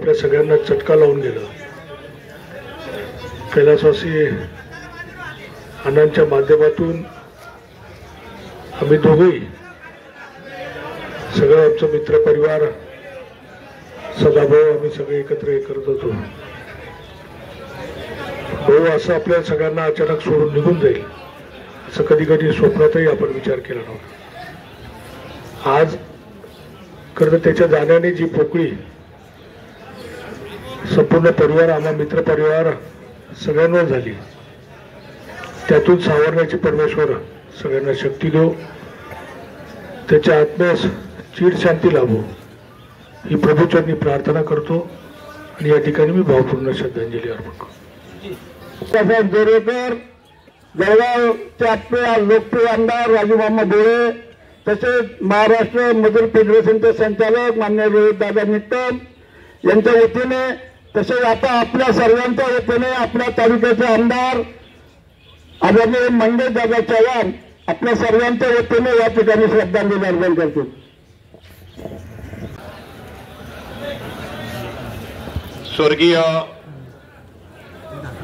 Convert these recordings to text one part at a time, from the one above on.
आपल्या सगळ्यांना चटका लावून गेलं। कैलासवासी अण्णांच्या माध्यमातून आम्ही दोघेही सगळं आमचं मित्र परिवार सदाभाऊ आम्ही सगळे एकत्र हे करत होतो। भाऊ असं आपल्या सगळ्यांना अचानक सोडून निघून जाईल असं कधी कधी स्वप्नातही आपण विचार केला नव्हता। आज खरं त्याच्या जाण्याने जी पोकळी संपूर्ण परिवार आम्हा मित्र परिवार सगळ्यांवर झाली त्यातून सावरण्याची परमेश्वर सगळ्यांना शक्ती देव, त्याच्या आत्म्यास चिर शांती लाभो ही प्रभूचरणी प्रार्थना करतो आणि या ठिकाणी मी भावपूर्ण श्रद्धांजली अर्पण करतो। जोरेकर, जळगावचे आपले लोकप्रिय आमदार राजूमामा भोळे, तसेच महाराष्ट्र मजूर फेडरेशनचे संचालक मान्य रोहितदादा निकम यांच्या वतीने, तसेच आता आपल्या सर्वांच्या वतीने आपल्या तालुक्याचे आमदार आदरणीय मंगेश दादा चव्हाण आपल्या सर्वांच्या वतीने या ठिकाणी श्रद्धांजली अर्पण करतो। स्वर्गीय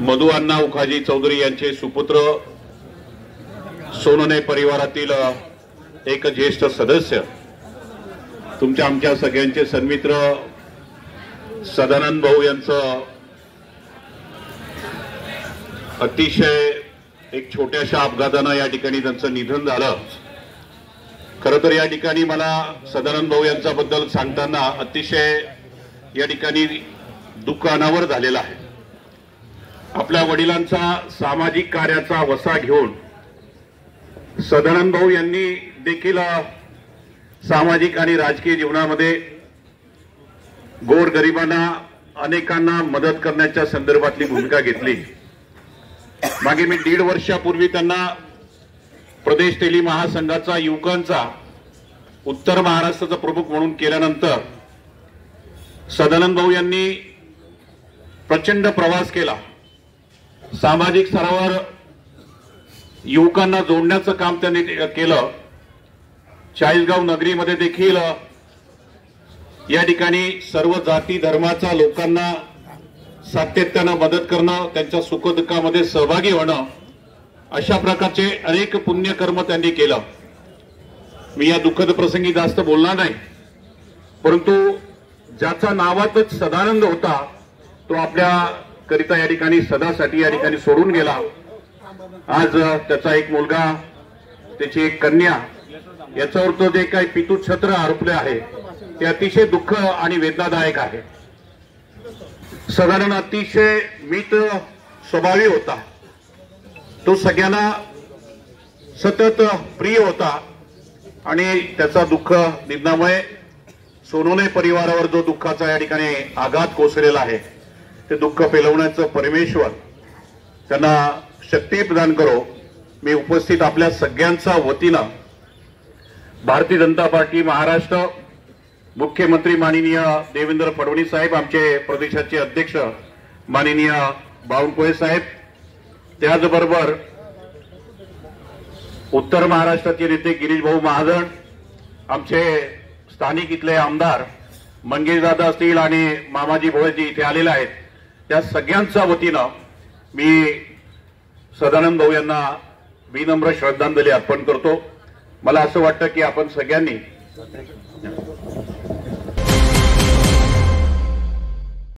मधु अण्णा उखाजी चौधरी यांचे सुपुत्र, सोनोने परिवारातील एक ज्येष्ठ सदस्य, तुमच्या आमच्या सगळ्यांचे सन्मित्र सदानंद भाऊ यांचं अतिशय एक छोट्याशा अपघातानं या ठिकाणी त्यांचं निधन झालं। खरं तर या ठिकाणी मला सदानंद भाऊ यांच्याबद्दल सांगताना अतिशय या ठिकाणी दुःख अनावर झालेलं आहे। आपल्या वडिलांचा सामाजिक कार्याचा वसा घेऊन सदानंद भाऊ यांनी देखील सामाजिक आणि राजकीय जीवनामध्ये गोरगरिबांना अनेकांना मदत करण्याच्या संदर्भातली भूमिका घेतली। मागे मी 1.5 वर्षापूर्वी त्यांना प्रदेश तेली महासंघाचा युवकांचा उत्तर महाराष्ट्राचा प्रमुख म्हणून केल्यानंतर सदानंद भाऊ यांनी प्रचंड प्रवास केला। सामाजिक स्तरावर युवकांना जोडण्याचं काम त्यांनी केलं। चाळीसगाव नगरीमध्ये देखील या ठिकाणी सर्व जाती धर्माच्या लोकांना सातत्यानं मदत करणं, त्यांच्या सुखदुःखामध्ये सहभागी होणं, अशा प्रकारचे अनेक पुण्यकर्म त्यांनी केलं। मी या दुःखद प्रसंगी जास्त बोलणार नाही, परंतु ज्याचा नावातच सदानंद होता तो आपल्या करिता या ठिकाणी सदासाठी या ठिकाणी सोडून गेला। आज त्याचा एक मुलगा, त्याची एक कन्या, याच्यावर तो जे काही पितृछत्र आरोपले आहे ते अतिशय दुःख आणि वेदनादायक आहे। सदानंद अतिशय मित्र स्वभावी होता, तो सगळ्यांना सतत प्रिय होता आणि त्याचा दुःख निधनामुळे सोनोने परिवारावर जो दुःखाचा या ठिकाणी आघात कोसळलेला आहे ते दुःख पेलवण्याचं परमेश्वर त्यांना शक्ती प्रदान करो। मी उपस्थित आपल्या सगळ्यांच्या वतीनं भारतीय जनता पार्टी महाराष्ट्र, मुख्यमंत्री माननीय देवेंद्र फडणवीस साहेब, आमचे प्रदेशाचे अध्यक्ष माननीय बावनकुळे साहेब, त्याचबरोबर उत्तर महाराष्ट्राचे नेते गिरीश भाऊ महाजन, आमचे स्थानिक इथले आमदार मंगेश दादा असतील आणि मामाजी भोळेजी इथे आलेले आहेत, त्या सगळ्यांच्या वतीनं मी सदानंद भाऊ यांना विनम्र श्रद्धांजली अर्पण करतो। मला असं वाटतं की आपण सगळ्यांनी